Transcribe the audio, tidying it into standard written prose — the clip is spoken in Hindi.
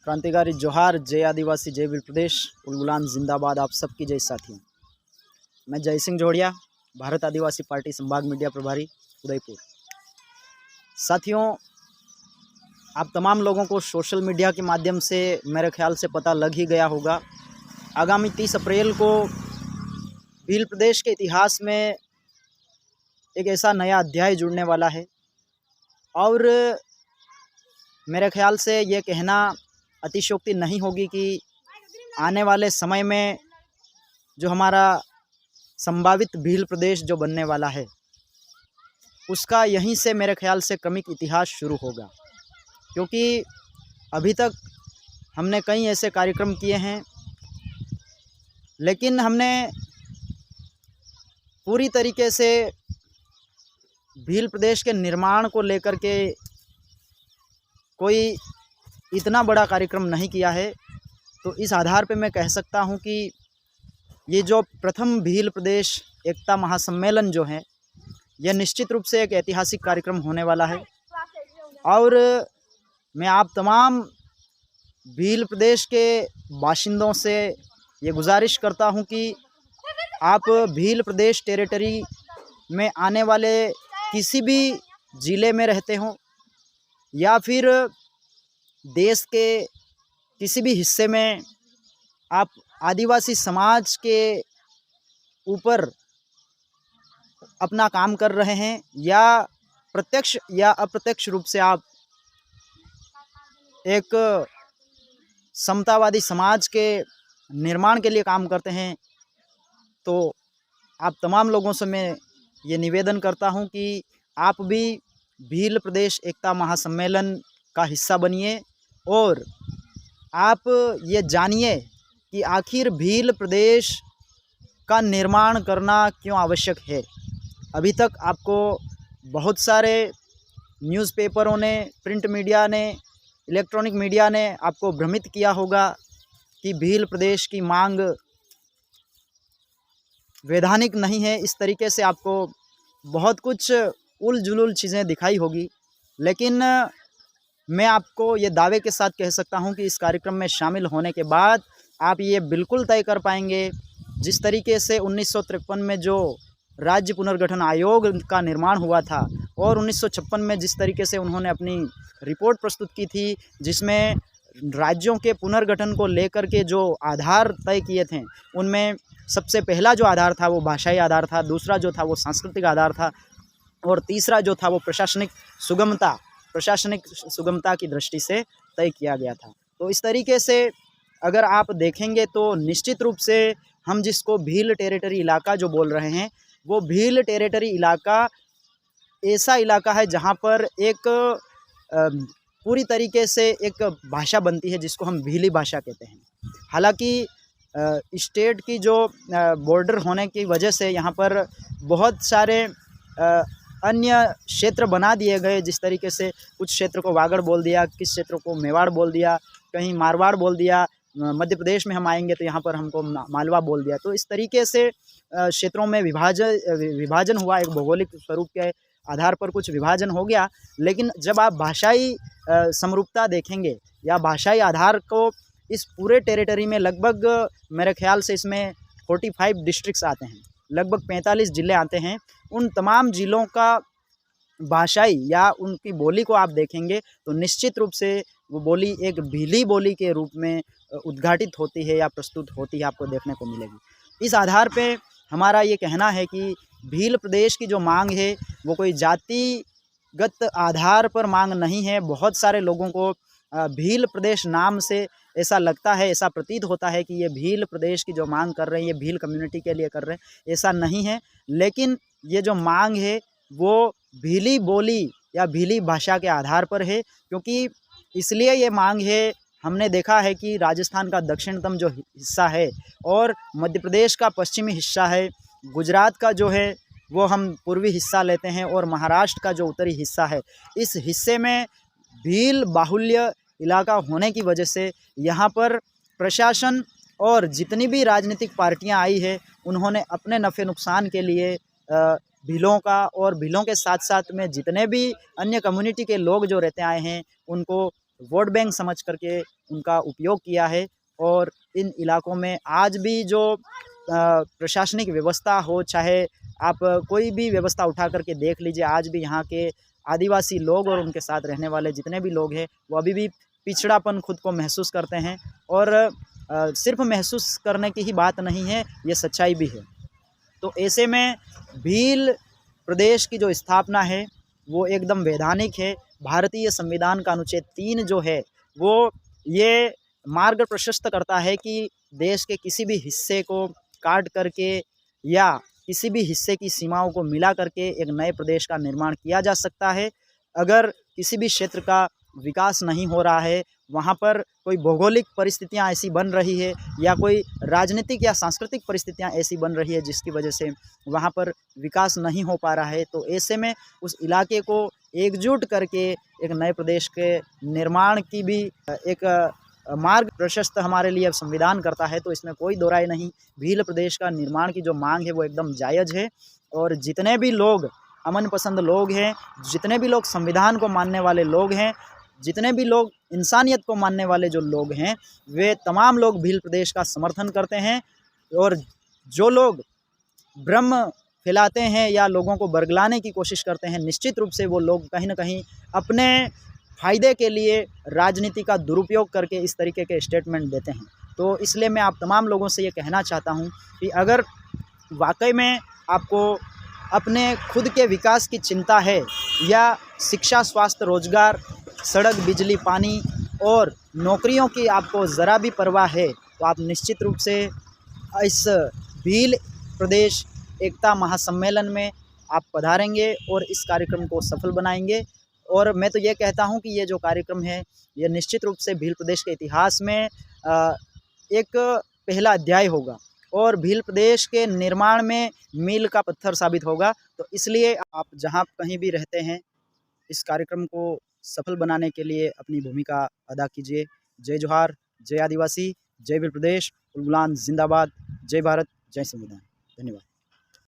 क्रांतिकारी जोहार, जय आदिवासी, जय वीर प्रदेश, उलगुलान जिंदाबाद। आप सबकी जय साथियों। मैं जय सिंह जोड़िया, भारत आदिवासी पार्टी संभाग मीडिया प्रभारी उदयपुर। साथियों, आप तमाम लोगों को सोशल मीडिया के माध्यम से मेरे ख्याल से पता लग ही गया होगा, आगामी 30 अप्रैल को भील प्रदेश के इतिहास में एक ऐसा नया अध्याय जुड़ने वाला है। और मेरे ख्याल से ये कहना अतिशयोक्ति नहीं होगी कि आने वाले समय में जो हमारा संभावित भील प्रदेश जो बनने वाला है, उसका यहीं से मेरे ख्याल से क्रमिक इतिहास शुरू होगा। क्योंकि अभी तक हमने कई ऐसे कार्यक्रम किए हैं, लेकिन हमने पूरी तरीके से भील प्रदेश के निर्माण को लेकर के कोई इतना बड़ा कार्यक्रम नहीं किया है। तो इस आधार पे मैं कह सकता हूं कि ये जो प्रथम भील प्रदेश एकता महासम्मेलन जो है, यह निश्चित रूप से एक ऐतिहासिक कार्यक्रम होने वाला है। और मैं आप तमाम भील प्रदेश के बाशिंदों से ये गुजारिश करता हूं कि आप भील प्रदेश टेरिटरी में आने वाले किसी भी ज़िले में रहते हों या फिर देश के किसी भी हिस्से में आप आदिवासी समाज के ऊपर अपना काम कर रहे हैं, या प्रत्यक्ष या अप्रत्यक्ष रूप से आप एक समतावादी समाज के निर्माण के लिए काम करते हैं, तो आप तमाम लोगों से मैं ये निवेदन करता हूं कि आप भी भील प्रदेश एकता महासम्मेलन का हिस्सा बनिए और आप ये जानिए कि आखिर भील प्रदेश का निर्माण करना क्यों आवश्यक है। अभी तक आपको बहुत सारे न्यूज़पेपरों ने, प्रिंट मीडिया ने, इलेक्ट्रॉनिक मीडिया ने आपको भ्रमित किया होगा कि भील प्रदेश की मांग वैधानिक नहीं है। इस तरीके से आपको बहुत कुछ उल जुलूल चीज़ें दिखाई होगी, लेकिन मैं आपको ये दावे के साथ कह सकता हूं कि इस कार्यक्रम में शामिल होने के बाद आप ये बिल्कुल तय कर पाएंगे, जिस तरीके से 1953 में जो राज्य पुनर्गठन आयोग का निर्माण हुआ था और 1956 में जिस तरीके से उन्होंने अपनी रिपोर्ट प्रस्तुत की थी, जिसमें राज्यों के पुनर्गठन को लेकर के जो आधार तय किए थे, उनमें सबसे पहला जो आधार था वो भाषाई आधार था, दूसरा जो था वो सांस्कृतिक आधार था, और तीसरा जो था वो प्रशासनिक सुगमता की दृष्टि से तय किया गया था। तो इस तरीके से अगर आप देखेंगे तो निश्चित रूप से हम जिसको भील टेरिटरी इलाका जो बोल रहे हैं, वो भील टेरिटरी इलाका ऐसा इलाका है जहाँ पर एक पूरी तरीके से एक भाषा बनती है जिसको हम भीली भाषा कहते हैं। हालांकि स्टेट की जो बॉर्डर होने की वजह से यहाँ पर बहुत सारे अन्य क्षेत्र बना दिए गए, जिस तरीके से कुछ क्षेत्र को वागड़ बोल दिया, किस क्षेत्र को मेवाड़ बोल दिया, कहीं मारवाड़ बोल दिया, मध्य प्रदेश में हम आएंगे तो यहाँ पर हमको मालवा बोल दिया। तो इस तरीके से क्षेत्रों में विभाजन हुआ, एक भौगोलिक स्वरूप के आधार पर कुछ विभाजन हो गया। लेकिन जब आप भाषाई समरूपता देखेंगे या भाषाई आधार को, इस पूरे टेरिटरी में लगभग मेरे ख्याल से इसमें 45 डिस्ट्रिक्ट्स आते हैं, लगभग 45 ज़िले आते हैं। उन तमाम ज़िलों का भाषाई या उनकी बोली को आप देखेंगे तो निश्चित रूप से वो बोली एक भीली बोली के रूप में उद्घाटित होती है या प्रस्तुत होती है, आपको देखने को मिलेगी। इस आधार पे हमारा ये कहना है कि भील प्रदेश की जो मांग है वो कोई जातिगत आधार पर मांग नहीं है। बहुत सारे लोगों को भील प्रदेश नाम से ऐसा लगता है, ऐसा प्रतीत होता है कि ये भील प्रदेश की जो मांग कर रहे हैं, ये भील कम्युनिटी के लिए कर रहे हैं, ऐसा नहीं है। लेकिन ये जो मांग है वो भीली बोली या भीली भाषा के आधार पर है। क्योंकि इसलिए ये मांग है, हमने देखा है कि राजस्थान का दक्षिणतम जो हिस्सा है और मध्य प्रदेश का पश्चिमी हिस्सा है, गुजरात का जो है वो हम पूर्वी हिस्सा लेते हैं, और महाराष्ट्र का जो उत्तरी हिस्सा है, इस हिस्से में भील बाहुल्य इलाका होने की वजह से यहाँ पर प्रशासन और जितनी भी राजनीतिक पार्टियां आई है, उन्होंने अपने नफ़े नुकसान के लिए भीलों का और भीलों के साथ साथ में जितने भी अन्य कम्युनिटी के लोग जो रहते आए हैं, उनको वोट बैंक समझ करके उनका उपयोग किया है। और इन इलाकों में आज भी जो प्रशासनिक व्यवस्था हो, चाहे आप कोई भी व्यवस्था उठा करके देख लीजिए, आज भी यहाँ के आदिवासी लोग और उनके साथ रहने वाले जितने भी लोग हैं वो अभी भी पिछड़ापन खुद को महसूस करते हैं। और सिर्फ महसूस करने की ही बात नहीं है, ये सच्चाई भी है। तो ऐसे में भील प्रदेश की जो स्थापना है वो एकदम वैधानिक है। भारतीय संविधान का अनुच्छेद 3 जो है वो ये मार्ग प्रशस्त करता है कि देश के किसी भी हिस्से को काट करके या किसी भी हिस्से की सीमाओं को मिला करके एक नए प्रदेश का निर्माण किया जा सकता है। अगर किसी भी क्षेत्र का विकास नहीं हो रहा है, वहाँ पर कोई भौगोलिक परिस्थितियाँ ऐसी बन रही है या कोई राजनीतिक या सांस्कृतिक परिस्थितियाँ ऐसी बन रही है जिसकी वजह से वहाँ पर विकास नहीं हो पा रहा है, तो ऐसे में उस इलाके को एकजुट करके एक नए प्रदेश के निर्माण की भी एक मार्ग प्रशस्त हमारे लिए संविधान करता है। तो इसमें कोई दो राय नहीं, भील प्रदेश का निर्माण की जो मांग है वो एकदम जायज़ है। और जितने भी लोग अमन पसंद लोग हैं, जितने भी लोग संविधान को मानने वाले लोग हैं, जितने भी लोग इंसानियत को मानने वाले जो लोग हैं, वे तमाम लोग भील प्रदेश का समर्थन करते हैं। और जो लोग भ्रम फैलाते हैं या लोगों को बरगलाने की कोशिश करते हैं, निश्चित रूप से वो लोग कहीं ना कहीं अपने फ़ायदे के लिए राजनीति का दुरुपयोग करके इस तरीके के स्टेटमेंट देते हैं। तो इसलिए मैं आप तमाम लोगों से ये कहना चाहता हूँ कि अगर वाकई में आपको अपने खुद के विकास की चिंता है या शिक्षा, स्वास्थ्य, रोजगार, सड़क, बिजली, पानी और नौकरियों की आपको ज़रा भी परवाह है, तो आप निश्चित रूप से इस भील प्रदेश एकता महासम्मेलन में आप पधारेंगे और इस कार्यक्रम को सफल बनाएंगे। और मैं तो ये कहता हूँ कि ये जो कार्यक्रम है ये निश्चित रूप से भील प्रदेश के इतिहास में एक पहला अध्याय होगा और भील प्रदेश के निर्माण में मील का पत्थर साबित होगा। तो इसलिए आप जहाँ कहीं भी रहते हैं, इस कार्यक्रम को सफल बनाने के लिए अपनी भूमिका अदा कीजिए। जय जोहार, जय आदिवासी, जय भील प्रदेश, उलगुलान जिंदाबाद, जय भारत, जय संविधान। धन्यवाद।